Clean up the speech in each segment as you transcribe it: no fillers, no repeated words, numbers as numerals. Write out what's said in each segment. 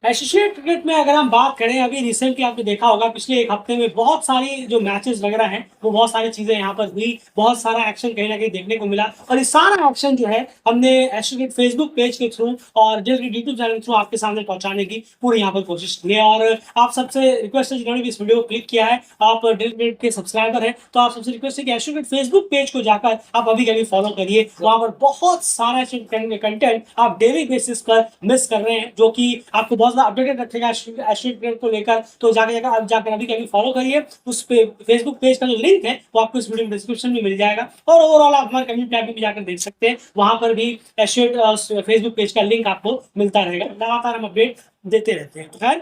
Associate cricket में अगर हम बात करें, अभी रिसेंटली आपने देखा होगा पिछले एक हफ्ते में बहुत सारी जो मैचेस वगैरह हैं, वो बहुत सारी चीजें यहाँ पर हुई, बहुत सारा एक्शन कहीं ना कहीं देखने को मिला। और ये सारा एक्शन जो है हमने एसोसिएट फेसबुक पेज के थ्रू और जल्द यूट्यूब चैनल के थ्रू आपके सामने पहुंचाने की पूरी यहाँ पर कोशिश की है। और आप सबसे रिक्वेस्ट है, जिन्होंने भी इस वीडियो को क्लिक किया है, आप डेली के सब्सक्राइबर है, तो आप सबसे रिक्वेस्ट है कि एसोसिएट फेसबुक पेज को जाकर आप अभी कभी फॉलो करिए। वहां पर बहुत सारा कंटेंट आप डेली बेसिस पर मिस कर रहे हैं, जो कि आपको बहुत ज्यादा अपडेटेड रखेगा एस्ट्रोनॉट ट्रेड को लेकर। तो जाकर अभी कभी फॉलो करिए। उस पे फेसबुक पेज का जो लिंक है वो आपको इस वीडियो में डिस्क्रिप्शन में मिल जाएगा, और ओवरऑल आप हमारे कम्युनिटी टैब में भी जाकर देख सकते हैं। वहां पर भी एस्ट्रोनॉट फेसबुक पेज का लिंक आपको मिलता रहेगा। लगातार हम अपडेट देते रहते हैं। तो खैर,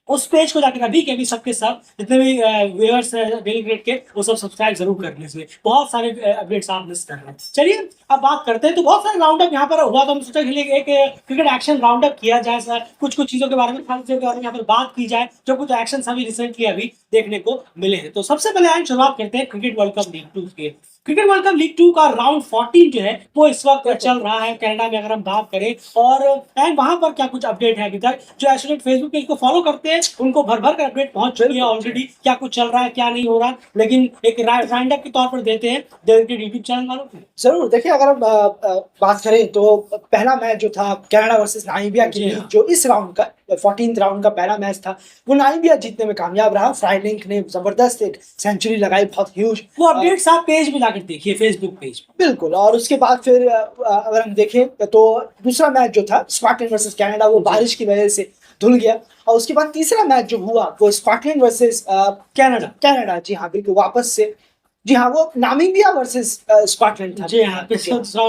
उस पेज को जाकर अभी के अभी सबके सब जितने भी व्यूअर्स हैं डेली क्रिकेट के, वो सब सब्सक्राइब जरूर कर लीजिए। बहुत सारे अपडेट्स आप मिस कर रहे हैं। चलिए अब बात करते हैं। तो बहुत सारे राउंड अप यहाँ पर हुआ, तो हम सोचा कि एक क्रिकेट एक्शन राउंड अप किया जाए सर, कुछ कुछ चीजों के बारे में, खास चीजों के बारे में यहाँ पर बात की जाए, जो कुछ एक्शन अभी रिसेंटली अभी देखने को मिले हैं। तो सबसे पहले आज शुरुआत करते हैं क्रिकेट वर्ल्ड कप लीग 2 के। क्रिकेट वर्ल्ड कप लीग 2 का राउंड 14 जो है वो इस वक्त चल रहा है कनाडा में, अगर हम बात करें। और वहां पर क्या कुछ अपडेट है अभी तक, जो एस्ट्रोनॉट फेसबुक पेज को फॉलो करते हैं उनको भर भर कर अपडेट पहुंच चुकी है ऑलरेडी, क्या कुछ चल रहा है क्या नहीं हो रहा, लेकिन एक राउंड अप के तौर पर देते हैं यूट्यूब चैनल वालों को। जरूर देखिए, अगर हम बात करें तो पहला मैच जो था कनाडा वर्सेस नामीबिया के लिए, जो इस राउंड का 14th राउंड का पहला मैच था, वो नामीबिया जीतने में कामयाब रहा। फ्राइलिंक ने जबरदस्त एक सेंचुरी लगाई, बहुत ह्यूज। वो अपडेट्स आप पेज में जाकर देखिए, फेसबुक पेज पे। बिल्कुल। और उसके बाद फिर अगर हम देखें तो दूसरा मैच जो था स्कॉटलैंड वर्सेस कनाडा, वो बारिश की वजह से धुल गया। और उसके बाद तीसरा मैच जो हुआ वो स्कॉटलैंड वर्सेस कनाडा, जी हाँ बिल्कुल, वापस से, जी हाँ, वो नामीबिया वर्सेस स्कॉटलैंड था। जी हाँ, दूसरा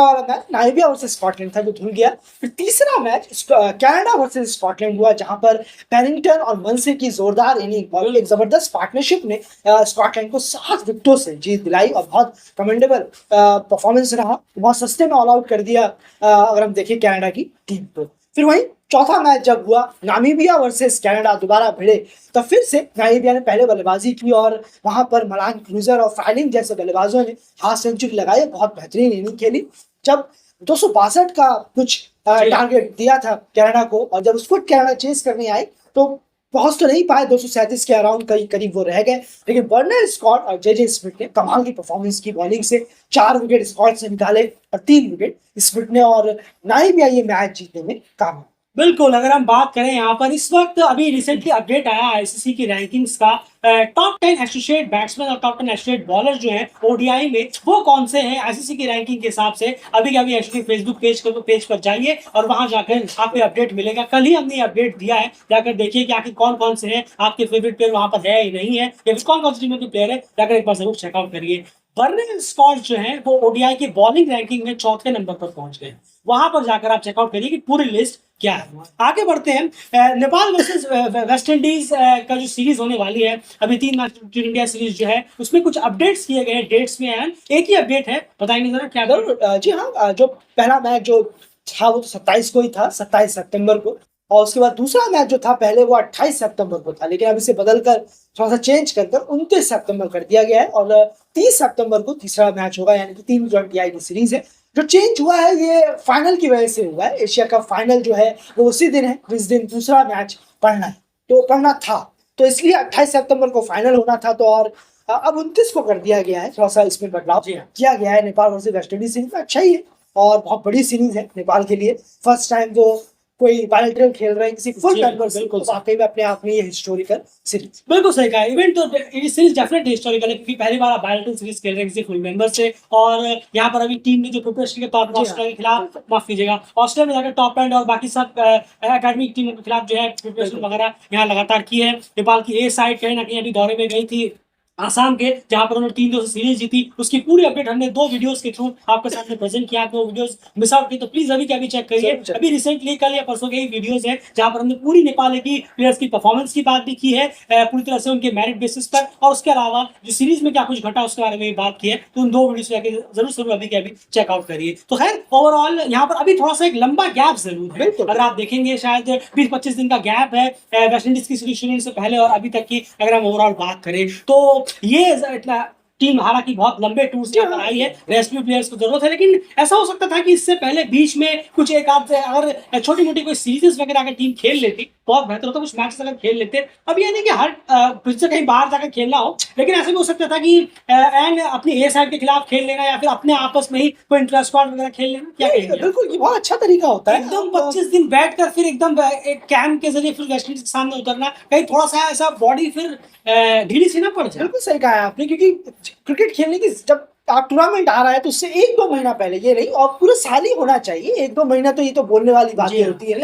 वाला मैच नामीबिया वर्सेस स्कॉटलैंड था, जो धुल गया। फिर तीसरा मैच कनाडा वर्सेस स्कॉटलैंड हुआ, जहां पर पैनिंगटन और मनसे की जोरदार इनिंग और एक जबरदस्त पार्टनरशिप ने स्कॉटलैंड को 7 विकेटों से जीत दिलाई, और बहुत कमेंडेबल परफॉर्मेंस रहा। बहुत सस्ते में ऑल आउट कर दिया अगर हम देखें कनाडा की टीम को। फिर वहीं चौथा मैच जब हुआ नामीबिया वर्सेस कनाडा दोबारा भिड़े, तो फिर से नामीबिया ने पहले बल्लेबाजी की, और वहां पर मलान क्रूजर और फ्राइलिंग जैसे बल्लेबाजों ने हाफ सेंचुरी लगाई, बहुत बेहतरीन इनिंग खेली। जब 262 का कुछ टारगेट दिया था कनाडा को, और जब उसको कनाडा चेस करने आई तो पहुंच तो नहीं पाए, 237 के अराउंड करीब वो रह गए। लेकिन बर्नर स्कॉट और जे स्मिथ ने कमाल की परफॉर्मेंस की बॉलिंग से। 4 विकेट स्कॉट से निकाले और 3 विकेट स्मिथ ने, और नामीबिया ये मैच जीतने में कामयाब। बिल्कुल, अगर हम बात करें यहाँ पर इस वक्त अभी रिसेंटली अपडेट आया आईसीसी की रैंकिंग्स का, टॉप 10 एसोसिएट बैट्समैन और टॉप 10 एसोसिएट बॉलर जो हैं ओडीआई में, वो कौन से हैं आईसीसी की रैंकिंग के हिसाब से। अभी अभी एसोसिएट फेसबुक पेज पर जाइए और वहां जाकर आपको अपडेट मिलेगा। कल ही हमने अपडेट दिया है, जाकर देखिए कि आखिर कौन कौन से हैं आपके फेवरेट प्लेयर वहां पर है या नहीं है, या फिर कौन कौन सी टीमों के प्लेयर है, जाकर एक बार जरूर चेकआउट करिए। बर्नर स्कॉट जो है वो ओडीआई की बॉलिंग रैंकिंग में चौथे नंबर पर पहुंच गए। वहां पर जाकर आप चेकआउट करिए कि पूरी लिस्ट क्या है। आगे बढ़ते हैं। नेपाल वर्सेस वेस्ट इंडीज का जो सीरीज होने वाली है, अभी 3 मैच इंडिया सीरीज जो है उसमें कुछ अपडेट्स किए गए हैं, डेट्स में हैं। एक ही अपडेट है, बताएंगे जरा क्या। जी हाँ, जो पहला मैच जो था वो तो 27 को ही था, 27 सितंबर को। और उसके बाद दूसरा मैच जो था पहले वो 28 सितंबर को था, लेकिन अब इसे बदलकर थोड़ा सा चेंज कर 29 सितंबर कर दिया गया है। और 30 सितंबर को तीसरा मैच होगा, यानी कि 3 ट्वेंटी की सीरीज है। जो चेंज हुआ है ये फाइनल की वजह से हुआ है। एशिया कप फाइनल जो है वो उसी दिन है जिस दिन दूसरा मैच पढ़ना था, तो इसलिए 28 सितंबर को फाइनल होना था। तो और अब 29 को कर दिया गया है, थोड़ा सा इसमें बदलाव किया गया है। Nepal versus West Indies series अच्छा ही है, और बहुत बड़ी सीरीज है नेपाल के लिए। फर्स्ट टाइम वो कोई बायलैटरल खेल रहे हैं किसी फुल मेंबर से, तो वाकई में अपने आप में ये हिस्टोरिकल सीरीज। बिल्कुल सही कहा, इवेंट तो ये सीरीज डेफिनेटली हिस्टोरिकल है, क्योंकि पहली बार आप बायलैटरल सीरीज खेल रहे हैं किसी फुल मेंबर से। और यहाँ पर अभी टीम ने जो प्रिपरेशन के तौर पर ऑस्ट्रेलिया के खिलाफ, माफ कीजिएगा, ऑस्ट्रेलिया में जाकर टॉप एंड और बाकी सब एकेडमिक टीम के खिलाफ जो है प्रिपरेशन वगैरह यहाँ लगातार की है। नेपाल की ए साइड कहीं ना कहीं अभी दौरे में गई थी आसाम के, जहां पर उन्होंने 3-2 से सीरीज जीती। उसकी पूरी अपडेट हमने 2 वीडियोस के थ्रू आपके सामने प्रेजेंट किया। वो वीडियोस मिस आउट की तो प्लीज अभी क्या भी चेक करिए। अभी रिसेंटली कल या परसों के वीडियोस है जहां पर हमने पूरी नेपाल की प्लेयर्स की परफॉर्मेंस की बात भी की है, पूरी तरह से उनके मेरिट बेसिस पर, और उसके अलावा जो सीरीज में क्या कुछ घटा उसके बारे में बात की है। तो उन 2 वीडियोस जाके जरूर अभी के अभी चेकआउट करिए। तो खैर ओवरऑल यहाँ पर अभी थोड़ा सा एक लंबा गैप जरूर है, अगर आप देखेंगे शायद 20-25 दिन का गैप है वेस्ट इंडीज की सीरीज शुरू से पहले और अभी तक की। अगर हम ओवरऑल बात करें तो ये टीम हालांकि बहुत लंबे टूर से यहाँ पर आई है, रेस्ट भी प्लेयर्स को जरूरत है, लेकिन ऐसा हो सकता था कि इससे पहले बीच में कुछ एक आध अगर छोटी मोटी कोई सीरीज वगैरह अगर टीम खेल लेती बहुत बेहतर होता, कुछ मैच अगर खेल लेते। अब ये नहीं कि हर फिर से कहीं बाहर जाकर खेलना हो, लेकिन ऐसा भी हो सकता था कि एंड अपनी ए साइड के खिलाफ खेल लेना या फिर अपने आपस में ही कोई इंटर स्क्वाड वगैरह खेल लेना। क्या कहेंगे? बिल्कुल, ये बहुत अच्छा तरीका होता है। एकदम 25 दिन बैठकर फिर एकदम एक कैंप के जरिए फिर वेस्ट इंडीज के सामने उतरना, कहीं थोड़ा सा ऐसा बॉडी फिर ढीली सी ना पड़ जाए। बिल्कुल सही कहा है आपने, क्योंकि क्रिकेट खेलने की जब आप टूर्नामेंट आ रहा है तो उससे 1-2 महीना पहले, ये नहीं और पूरा साल ही होना चाहिए। 1-2 महीना तो ये तो बोलने वाली बातें होती है,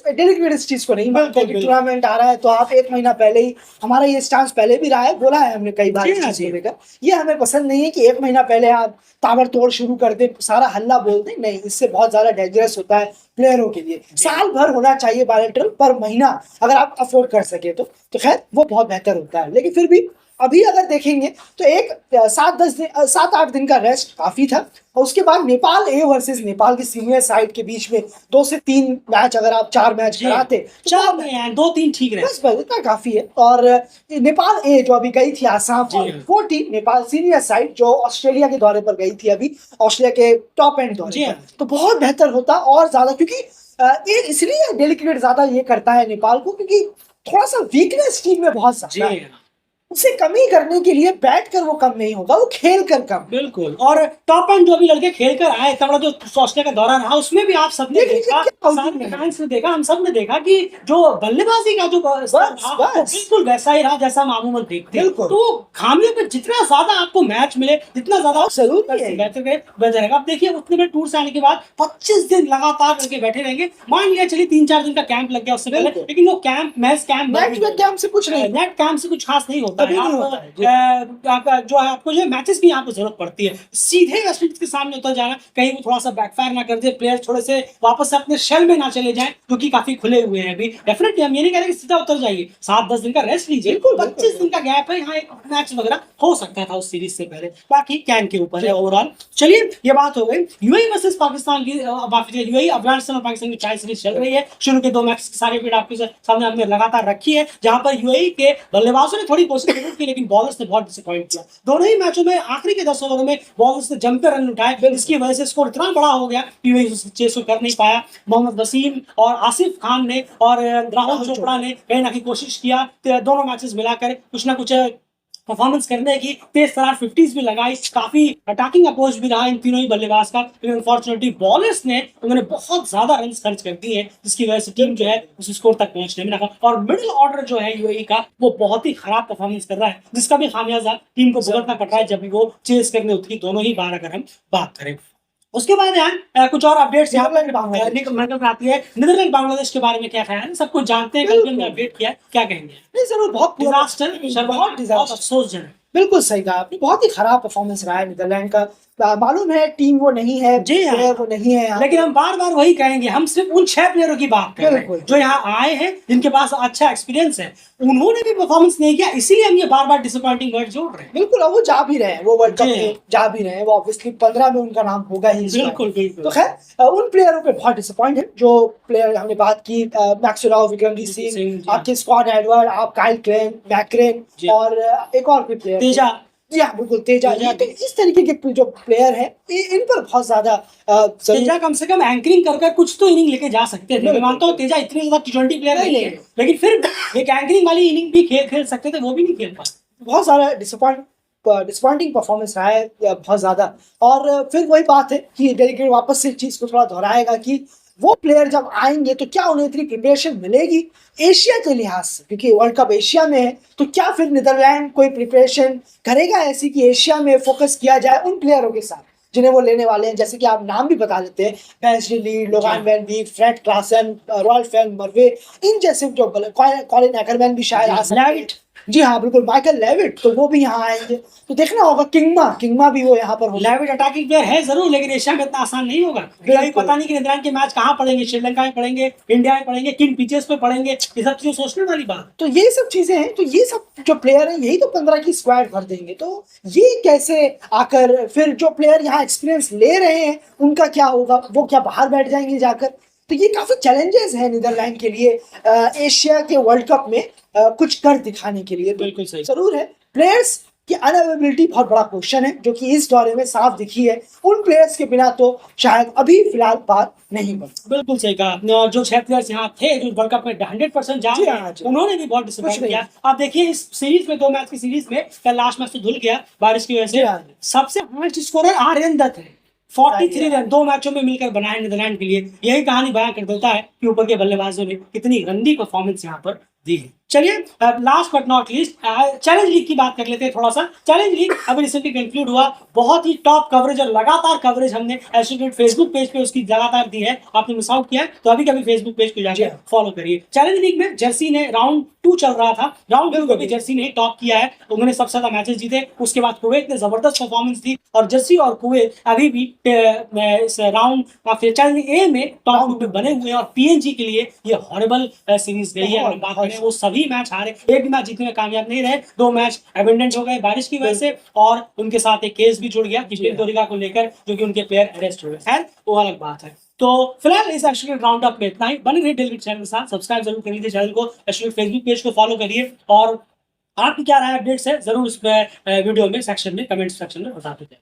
डेलीकेट इस चीज को नहीं मानते कि टूर्नामेंट आ रहा है तो आप 1 महीना पहले ही, हमारा ये स्टांस पहले भी रहा है, बोला है हमने कई बार इस चीज को लेकर। ये हमें पसंद नहीं है कि 1 महीना पहले आप ताबड़तोड़ शुरू कर दे, सारा हल्ला बोल दे, नहीं, इससे बहुत ज्यादा डेंजरस होता है प्लेयरों के लिए। साल भर होना चाहिए बायोलेटरल, पर महीना अगर आप अफोर्ड कर सके तो खैर वो बहुत बेहतर होता है। लेकिन फिर भी अभी अगर देखेंगे तो एक 7-8 दिन का रेस्ट काफी था, और उसके बाद नेपाल ए वर्सेस नेपाल की सीनियर साइड के बीच में 2 से 3 मैच, अगर आप 4 मैच कराते तो 4 नहीं है, 2-3 ठीक रहे, बस इतना काफी है। और नेपाल ए जो अभी गई थी आसाम, वो टीम नेपाल सीनियर साइड जो ऑस्ट्रेलिया के दौरे पर गई थी, अभी ऑस्ट्रेलिया के टॉप एंड दौरे पर, तो बहुत बेहतर होता और ज्यादा, क्योंकि ये इसलिए डेलीकेट ज्यादा ये करता है नेपाल को, क्योंकि थोड़ा सा वीकनेस टीम में बहुत ज्यादा है। उसे कमी करने के लिए बैठ कर वो कम नहीं होगा, वो खेल कर कम। बिल्कुल, और टॉप एंड जो भी लड़के खेल कर आए, तगड़ा जो ऑस्ट्रेलिया का दौरा रहा, उसमें भी आप सबने देखा, हम सब ने देखा कि जो बल्लेबाजी का जो बिल्कुल वैसा ही रहा जैसा हम अमूमन देखते हैं। तो खामियों पे जितना ज्यादा आपको मैच मिले, जितना ज्यादा जरूर बेहतर रहेगा। अब देखिए उतने में टूर से आने के बाद 25 दिन लगातार करके बैठे रहेंगे। मान लिया चलिए 3-4 दिन का कैंप लग गया उससे पहले, लेकिन वो कैंप कैंप से कुछ नहीं, नेट कैंप से कुछ खास नहीं होता। जो है आपको जो मैचेस की यहाँ पर जरूरत पड़ती है, सीधे वेस्ट इंडीज के सामने उतर जाना, कहीं वो थोड़ा सा बैकफायर ना कर दे, प्लेयर थोड़े से वापस से अपने शेल में ना चले जाएं, जो कि काफी खुले हुए हैं अभी। डेफिनेटली हम ये नहीं कह रहे कि सीधा उतर जाइए, 7-10 दिन का रेस्ट लीजिए, 25 दिन का गैप है, यहाँ एक मैच वगैरह हो सकता था उस सीरीज से पहले। बाकी कैन के ऊपर है ओवरऑल। चलिए ये बात हो गई यूएई वर्सेस पाकिस्तान की। यूएई, अफगानिस्तान और पाकिस्तान की 4 सीरीज चल रही है। शुरू के 2 मैच सारे अपडेट आपके सामने हमने लगातार रखी है, जहां पर यूएई के बल्लेबाजों ने थोड़ी कोशिश की, लेकिन बॉलर्स ने बहुत डिसअपॉइंट किया। दोनों ही मैचों में आखिरी के 10 ओवरों में बॉलर्स ने जम पे रन उठाए, इसकी वजह से स्कोर इतना बड़ा हो गया, यूएई चेस कर नहीं पाया। मोहम्मद वसीम और आसिफ खान ने और राहुल चोपड़ा ने कहीं ना कहीं कोशिश किया, दोनों मैचेस मिलाकर कुछ ना कुछ परफॉर्मेंस करने की, तेज तरार 50s भी लगाई, काफी अटैकिंग अप्रोच भी रहा इन तीनों ही बल्लेबाज का, लेकिन अनफॉर्चुनेटली बॉलर्स ने उन्होंने बहुत ज्यादा रन खर्च कर दिए, जिसकी वजह से टीम जो है उस स्कोर तक पहुंचने में नाकाम। और मिडिल ऑर्डर जो है यूएई का, वो बहुत ही खराब परफॉर्मेंस कर रहा है, जिसका भी खामियाजा टीम को भुगतना पड़ रहा है जब भी वो चेस करने उतरी, दोनों ही बार अगर हम बात करें। उसके बाद यार कुछ और अपडेट्स यहाँ पर निकल आती है। नीदरलैंड बांग्लादेश के बारे में क्या ख्याल है? सब कुछ जानते हैं, कल हमने अपडेट किया, क्या कहेंगे? नहीं जरूर, बहुत डिजास्टर, बहुत अफसोसजनक। बिल्कुल सही कहा आपने, बहुत ही खराब परफॉर्मेंस रहा है नीदरलैंड का। मालूम है टीम वो नहीं है, प्लेयर वो नहीं है, लेकिन हम बार बार वही कहेंगे, हम सिर्फ उन 6 प्लेयरों की बात कर रहे हैं जो यहाँ आए हैं, जिनके पास अच्छा एक्सपीरियंस है। उन्होंने भी परफॉर्मेंस नहीं किया, इसीलिए हम ये बार बार डिसअपॉइंटिंग वर्ड जोड़ रहे हैं। बिल्कुल, वो जा भी रहे हैं, वो वर्ल्ड कप में जा भी रहे हैं, वो ऑब्वियसली 15 में उनका नाम होगा ही। बिल्कुल बिल्कुल। तो खैर उन प्लेयरों पे बहुत डिसअपॉइंट है। जो प्लेयर हमने बात की, मैक्सवेल, विक्रमजीत सिंह, आपके स्कॉट एडवर्ड, आप काइल क्लेन, मैक्रेन और एक और भी प्लेयर तेजा, जी हाँ बिल्कुल तेजा। तो इस तरीके के जो प्लेयर हैं, इन पर बहुत ज्यादा तेजा कम से कम एंकरिंग कर कुछ तो इनिंग लेके जा सकते थे। मैं मानता हूँ तेजा इतने ज्यादा T20 प्लेयर नहीं है, लेकिन फिर एक एंकरिंग वाली इनिंग भी खेल सकते थे, वो भी नहीं खेल पाए। बहुत सारा डिसअपॉइंटिंग परफॉर्मेंस रहा है बहुत ज्यादा। और फिर वही बात है कि डेलीकेट वापस से इस चीज को थोड़ा दोहराएगा कि वो प्लेयर जब आएंगे तो क्या उन्हें इतनी प्रिपरेशन मिलेगी एशिया के लिहाज से, क्योंकि वर्ल्ड कप एशिया में है, तो क्या फिर नीदरलैंड कोई प्रिपरेशन करेगा ऐसी कि एशिया में फोकस किया जाए उन प्लेयरों के साथ जिन्हें वो लेने वाले हैं? जैसे कि आप नाम भी बता देते हैं, Bas de Leede, Logan van Beek, Fred Klaassen, Roelof van Merwe, इन जैसे जो कॉलिन एकरमैन भी शायद आ सकते हैं। जी हाँ बिल्कुल, माइकल लेविट, तो वो भी यहाँ आएंगे, तो देखना होगा। किंगमा भी वो यहाँ पर होगा। लेविट अटैकिंग प्लेयर है जरूर, लेकिन एशिया में इतना आसान नहीं होगा। अभी पता नहीं कि नीदरलैंड के मैच कहाँ पड़ेंगे, श्रीलंका में पड़ेंगे, इंडिया में पड़ेंगे, किन पिचेस पे पड़ेंगे, ये सब चीजें सोचने वाली बात। तो ये सब चीजें हैं, तो ये सब जो प्लेयर हैं यही तो 15 की स्क्वाड भर देंगे। तो ये कैसे आकर फिर जो प्लेयर यहाँ एक्सपीरियंस ले रहे हैं उनका क्या होगा? वो क्या बाहर बैठ जाएंगे जाकर? तो ये काफी चैलेंजेस है नीदरलैंड के लिए एशिया के वर्ल्ड कप में कुछ कर दिखाने के लिए। बिल्कुल सही, जरूर है। प्लेयर्स कि अनअवेलेबिलिटी बहुत बड़ा क्वेश्चन है, जो कि इस दौरे में साफ दिखी है। उन प्लेयर्स के बिना तो शायद अभी फिलहाल बात नहीं बन। बिल्कुल सही कहा। जो 6 प्लेयर्स यहाँ थे जो वर्ल्ड कप में 100% जा जी रहे हाँ, हैं, जी। उन्होंने भी बहुत कुछ डिसअपॉइंट नहीं। किया। आप देखिए इस सीरीज में 2 मैच की सीरीज में कल लास्ट मैच तो धुल गया बारिश की वजह जी से। हाँ, जी। सबसे हाईएस्ट स्कोरर आर्यन दत्त है, 43 रन 2 मैचों में मिलकर बनाए नीदरलैंड के लिए। यही कहानी बयां कर देता है कि ऊपर के बल्लेबाजों ने कितनी गंदी परफॉर्मेंस यहाँ पर दी है। चलिए last but not least challenge league की बात कर लेते हैं थोड़ा सा। चैलेंज लीग अभी रिसेंटली कंक्लूड हुआ। बहुत ही टॉप कवरेज और लगातार कवरेज हमने एसोसिएटेड फेसबुक पेज पे उसकी लगातार दी है। आपने मिस आउट किया है तो अभी कभी फेसबुक पेज पे जाकर फॉलो करिए। चैलेंज लीग में जर्सी ने राउंड 2 चल रहा था, राउंड 2 को भी जर्सी ने टॉप किया है। उन्होंने सबसे ज्यादा मैचेस जीते। उसके बाद कुवैत ने जबरदस्त परफॉर्मेंस दी और जर्सी और कुवैत अभी भी इस राउंड चैलेंज ए में टॉप 2 पे बने हुए हैं। और पीएनजी के लिए ये हॉरिबल सीरीज गई है। अगर हम बात करें वो सभी मैच हारे, एक भी मैच जीतने में कामयाब नहीं रहे। 2 मैच एबेंडेंट हो गए बारिश की वजह से और उनके साथ एक केस भी जुड़ गया किशोर तोरिका को लेकर, जो कि उनके प्लेयर अरेस्ट हुए। खैर वो अलग बात है। तो फिलहाल इस एस्ट्रोनॉट राउंड अप में इतना ही। बने रहिए डेली चैनल के साथ, सब्सक्राइब जरूर करिए चैनल को, एस्ट्रोनॉट फेसबुक पेज को फॉलो करिए और आपकी क्या राय अपडेट्स है जरूर इस वीडियो में सेक्शन में कमेंट सेक्शन में बताते थे।